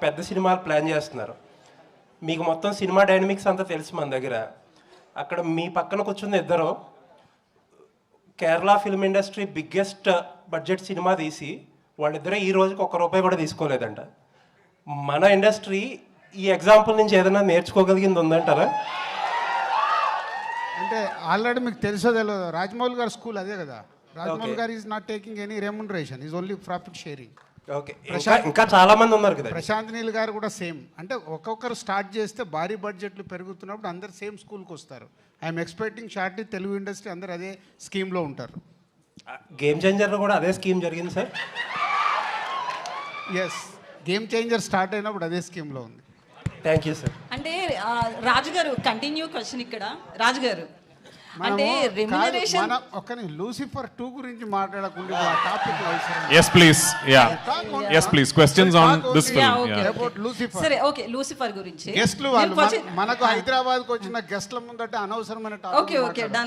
పెద్ద సినిమాలు ప్లాన్ చేస్తున్నారు. మీకు మొత్తం సినిమా డైనమిక్స్ అంతా తెలుసు మన దగ్గర. అక్కడ మీ పక్కన కూర్చున్న ఇద్దరు Kerala film industry biggest budget cinema తీసి వాళ్ళిద్దరే ఈ రోజుకి ₹1 కూడా తీసుకోలేదంట. మన ఇండస్ట్రీ ఈ ఎగ్జాంపుల్ నుంచి ఏదైనా నేర్చుకోగలిగింది ఉందంటారా? అంటే ఆల్రెడీ మీకు తెలుసో తెలియదు, రాజమౌళి గారి స్కూల్ అదే కదా. రాజమౌళి గారు is not taking any remuneration, is only profit sharing. Okay, ఇంకా చాలా మంది ఉన్నారు కదా. ప్రశాంత్ నీల్ గారు కూడా సేమ్. అంటే ఒక్కొక్కరు స్టార్ట్ చేస్తే భారీ బడ్జెట్లు పెరుగుతున్నప్పుడు అందరు సేమ్ స్కూల్కి వస్తారు. I'm expecting short Telugu industry అందరు అదే స్కీమ్లో ఉంటారు. గేమ్ చేంజర్లో కూడా అదే స్కీమ్ జరిగింది sir. Yes, game changer start అయినప్పుడు అదే స్కీమ్లో ఉంది. Thank you sir. అంటే రాజుగారు కంటిన్యూ క్వశ్చన్ ఇక్కడ. రాజుగారు అంటే రెమ్యునరేషన్ ఒక్కని లూసిఫర్ 2 గురించి మాట్లాడకుండా topic yes please yeah yes please questions on this film about Lucifer. సరే ఓకే, లూసిఫర్ గురించి గెస్ట్లు వాళ్ళు మనకు హైదరాబాద్కి వచ్చిన గెస్ట్ల ముందట అనవసరమైన టాపిక్. Okay okay done.